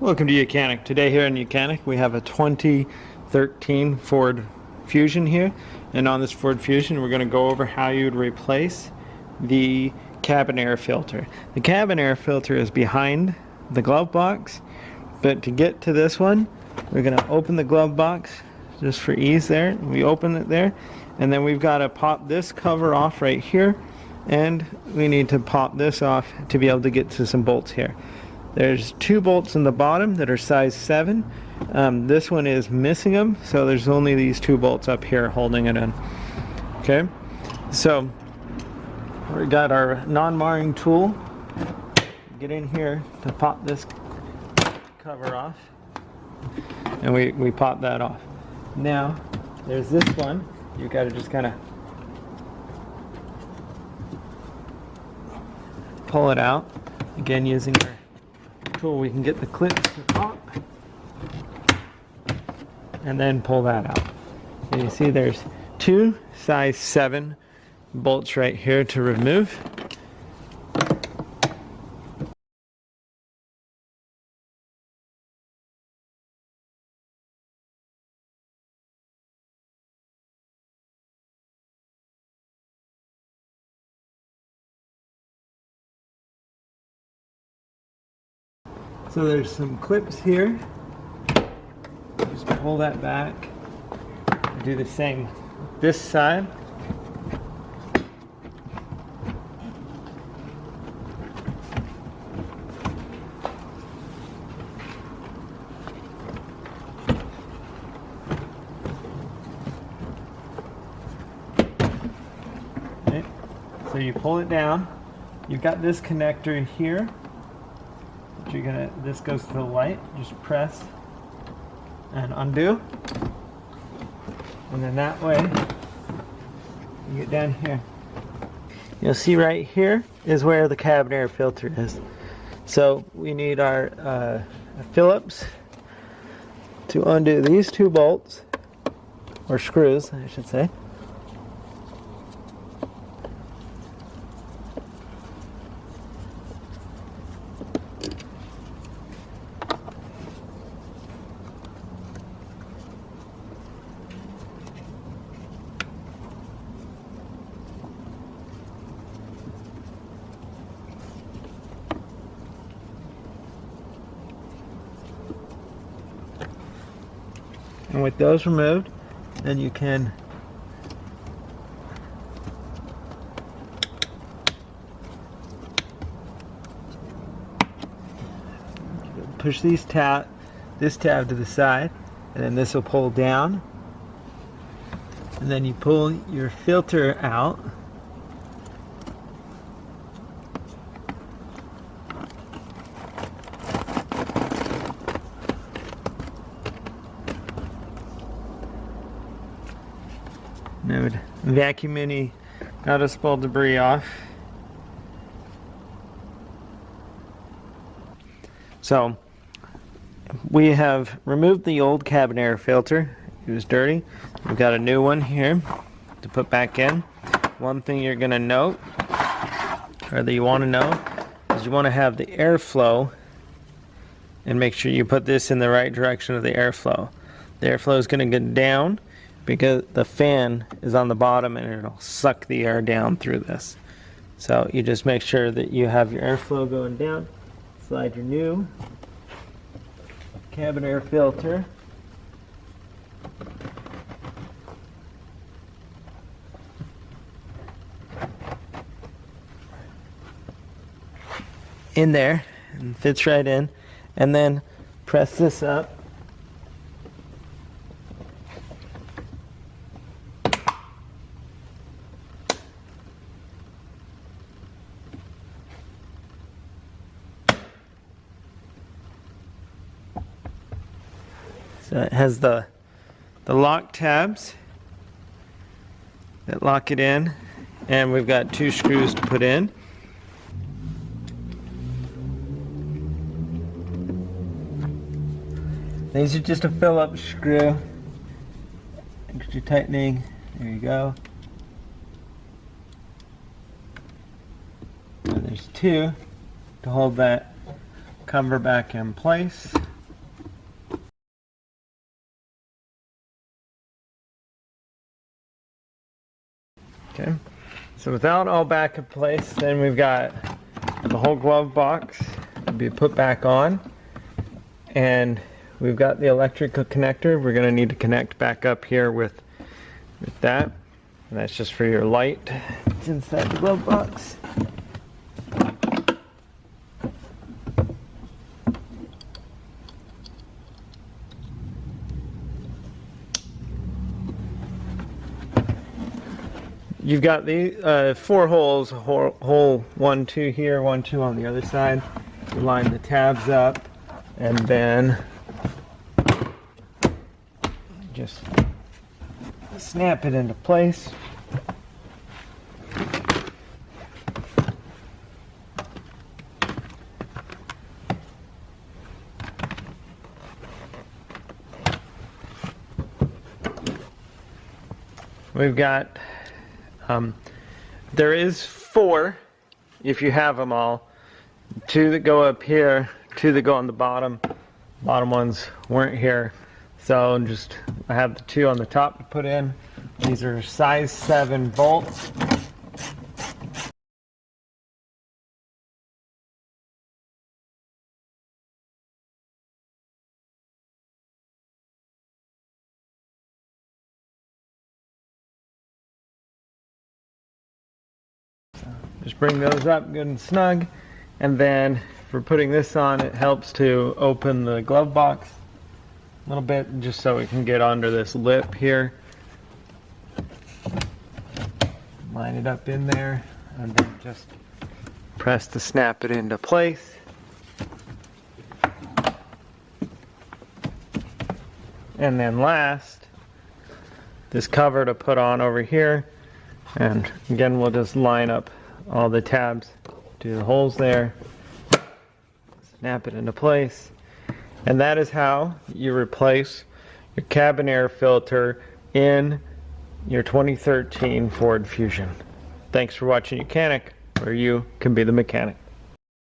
Welcome to YOUCANIC. Today here in YOUCANIC we have a 2013 Ford Fusion here, and on this Ford Fusion we're going to go over how you would replace the cabin air filter. The cabin air filter is behind the glove box, but to get to this one we're going to open the glove box just for ease there. We open it there, and then we've got to pop this cover off right here, and we need to pop this off to be able to get to some bolts here. There's two bolts in the bottom that are size 7. This one is missing them, so there's only these two bolts up here holding it in. Okay, so we got our non-marring tool. Get in here to pop this cover off, and we pop that off. Now there's this one. You got to just kind of pull it out again using our tool. We can get the clips to pop and then pull that out. And you see there's two size 7 bolts right here to remove. So there's some clips here. Just pull that back. Do the same this side. Okay. So you pull it down. You've got this connector here. This goes to the light. Just press and undo, and then that way you get down here. You'll see right here is where the cabin air filter is. So we need our Phillips to undo these two bolts, or screws I should say. And with those removed, then you can push this tab to the side, and then this will pull down, and then you pull your filter out. And it would vacuum any noticeable debris off. So we have removed the old cabin air filter. It was dirty. We've got a new one here to put back in. One thing you're going to note, or that you want to know, is you want to have the airflow, and make sure you put this in the right direction of the airflow. The airflow is going to go down because the fan is on the bottom, and it'll suck the air down through this. So you just make sure that you have your airflow going down. Slide your new cabin air filter in there, and fits right in, and then press this up. So it has the lock tabs that lock it in, and we've got 2 screws to put in. These are just a Phillips screw. Extra tightening. There you go. And there's 2 to hold that cover back in place. Okay, so without all back in place, then we've got the whole glove box to be put back on, and we've got the electrical connector. We're going to need to connect back up here with that, and that's just for your light. It's inside the glove box. You've got the 4 holes, hole 1, 2 here, 1, 2 on the other side. You line the tabs up, and then just snap it into place. We've got there is 4 if you have them all. 2 that go up here, 2 that go on the bottom. Bottom ones weren't here, so I have the 2 on the top to put in. These are size 7 bolts. Just bring those up good and snug, and then for putting this on, it helps to open the glove box a little bit, just so we can get under this lip here. Line it up in there, and then just press to snap it into place. And then last, this cover to put on over here, and again we'll just line up all the tabs, do the holes there, snap it into place, and that is how you replace your cabin air filter in your 2013 Ford Fusion. Thanks for watching YOUCANIC, where you can be the mechanic.